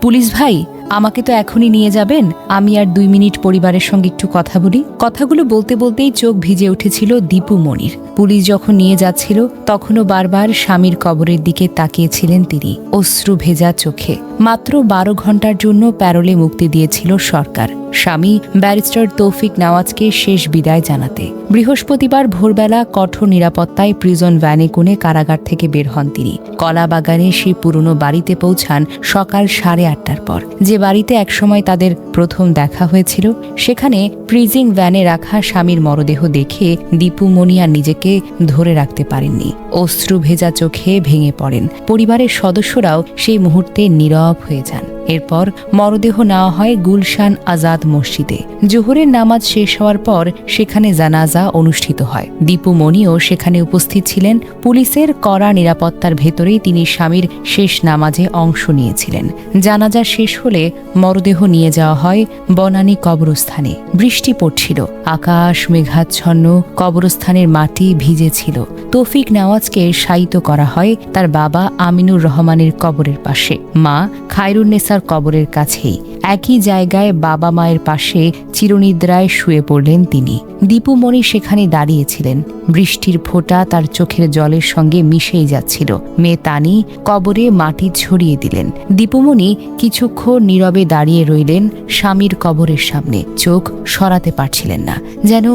Police ভাই, আমাকে তো এখনই নিয়ে যাবেন, আমি আর 2 মিনিট পরিবারের সঙ্গে একটু কথা বলি। কথাগুলো বলতে বলতেই চোখ ভিজে উঠেছিল দীপু মনির। পুলিশ যখন নিয়ে যাচ্ছিল তখনও বারবার স্বামীর কবরের দিকে তাকিয়েছিলেন তিনি, অশ্রু ভেজা চোখে। মাত্র 12 ঘন্টার জন্য প্যারোলে মুক্তি দিয়েছিল সরকার স্বামী ব্যারিস্টার তৌফিক নেওয়াজকে শেষ বিদায় জানাতে। বৃহস্পতিবার ভোরবেলা কঠোর নিরাপত্তায় প্রিজন ভ্যানে করে কারাগার থেকে বের হন তিনি। কলাবাগানে সেই পুরনো বাড়িতে পৌঁছান সকাল 8:30টার পর। যে বাড়িতে একসময় তাদের প্রথম দেখা হয়েছিল, সেখানে প্রিজিং ভ্যানে রাখা স্বামীর মরদেহ দেখে দীপু মনি আর নিজেকে ধরে রাখতে পারেননি। অশ্রু ভেজা চোখে ভেঙে পড়েন। পরিবারের সদস্যরাও সেই মুহূর্তে নীরব হয়ে যান। এরপর মরদেহ নেওয়া হয় গুলশান আজাদ মসজিদে। জোহরের নামাজ শেষ হওয়ার পর সেখানে জানাজা অনুষ্ঠিত হয়। দীপু মনিও সেখানে উপস্থিত ছিলেন। পুলিশের কড়া নিরাপত্তার ভেতরেই তিনি স্বামীর শেষ নামাজে অংশ নিয়েছিলেন। জানাজা শেষ হলে মরদেহ নিয়ে যাওয়া হয় বনানী কবরস্থানে। বৃষ্টি পড়ছিল, আকাশ মেঘাচ্ছন্ন, কবরস্থানের মাটি ভিজেছিল। তৌফিক নেওয়াজকে শায়িত করা হয় তার বাবা আমিনুর রহমানের কবরের পাশে, মা খায়রুন্নেসার কবরের কাছেই। একই জায়গায় বাবা মায়ের পাশে চিরনিদ্রায় শুয়ে পড়লেন তিনি। দীপু মনি সেখানে দাঁড়িয়েছিলেন। বৃষ্টির ফোঁটা তার চোখের জলের সঙ্গে মিশেই যাচ্ছিল। মেয়ে তানি কবরে মাটি ছড়িয়ে দিলেন। দীপুমণি কিছুক্ষণ নীরবে দাঁড়িয়ে রইলেন স্বামীর কবরের সামনে। চোখ সরাতে পারছিলেন না, যেন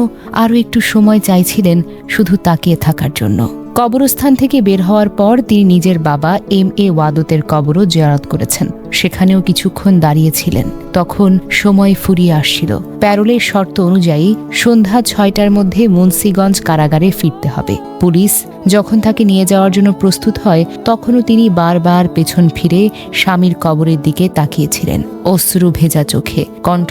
আরও একটু সময় চাইছিলেন শুধু তাকিয়ে থাকার জন্য। কবরস্থান থেকে বের হওয়ার পর তিনি নিজের বাবা MA ওয়াদতের কবরও জিয়ারত করেছেন। সেখানেও কিছুক্ষণ দাঁড়িয়েছিলেন। তখন সময় ফুরিয়ে আসছিল। প্যারোলের শর্ত অনুযায়ী সন্ধ্যা 6টার মধ্যে মুন্সিগঞ্জ কারাগারে ফিরতে হবে। পুলিশ যখন তাকে নিয়ে যাওয়ার জন্য প্রস্তুত হয়, তখনও তিনি বারবার পেছন ফিরে স্বামীর কবরের দিকে তাকিয়েছিলেন, অশ্রু ভেজা চোখে। কণ্ঠ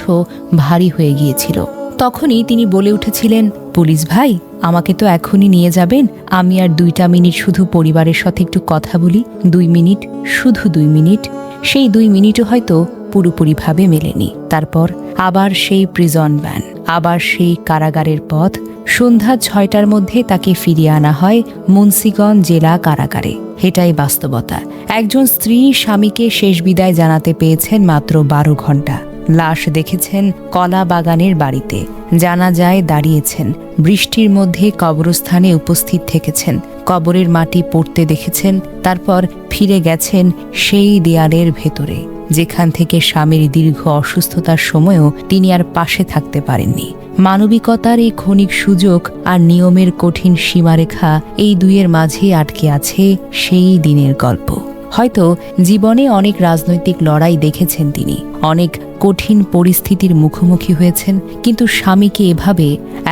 ভারী হয়ে গিয়েছিল। তখনই তিনি বলে উঠেছিলেন, পুলিশ ভাই, আমাকে তো এখনই নিয়ে যাবেন, আমি আর 2টা মিনিট শুধু পরিবারের সাথে একটু কথা বলি। 2 মিনিট, শুধু 2 মিনিট। সেই 2 মিনিটও হয়তো পুরোপুরিভাবে মেলেনি। তারপর আবার সেই প্রিজন ভ্যান, আবার সেই কারাগারের পথ। সন্ধ্যা 6টার মধ্যে তাকে ফিরিয়ে আনা হয় মুন্সিগঞ্জ জেলা কারাগারে। এটাই বাস্তবতা। একজন স্ত্রী স্বামীকে শেষ বিদায় জানাতে পেয়েছেন মাত্র 12 ঘন্টা। লাশ দেখেছেন কলা বাগানের বাড়িতে, জানাজায় দাঁড়িয়েছেন, বৃষ্টির মধ্যে কবরস্থানে উপস্থিত থেকেছেন, কবরের মাটি পড়তে দেখেছেন, তারপর ফিরে গেছেন সেই দেয়ালের ভেতরে যেখান থেকে স্বামীর দীর্ঘ অসুস্থতার সময়ও তিনি আর পাশে থাকতে পারেননি। মানবিকতার এই ক্ষণিক সুযোগ আর নিয়মের কঠিন সীমারেখা, এই দুইয়ের মাঝে আটকে আছে সেই দিনের গল্প। হয়তো জীবনে অনেক রাজনৈতিক লড়াই দেখেছেন তিনি, অনেক কঠিন পরিস্থিতির মুখোমুখি হয়েছেন, কিন্তু স্বামীকে এভাবে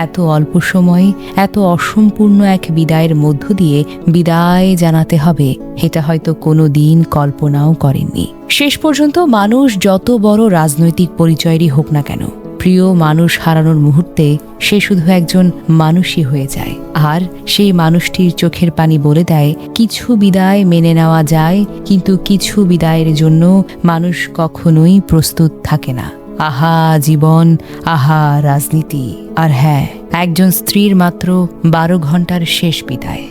এত অল্প সময়ে এত অসম্পূর্ণ এক বিদায়ের মধ্য দিয়ে বিদায় জানাতে হবে, এটা হয়তো কোনো দিন কল্পনাও করেননি। শেষ পর্যন্ত মানুষ যত বড় রাজনৈতিক পরিচয়েরই হোক না কেন, প্রিয় মানুষ হারানোর মুহূর্তে সে শুধু একজন মানুষই হয়ে যায়। আর সেই মানুষটির চোখের পানি বলে দেয়, কিছু বিদায় মেনে নেওয়া যায়, কিন্তু কিছু বিদায়ের জন্য মানুষ কখনোই প্রস্তুত থাকে না। আহা জীবন, আহা রাজনীতি। আর হ্যাঁ, একজন স্ত্রীর মাত্র 12 ঘন্টার শেষ বিদায়।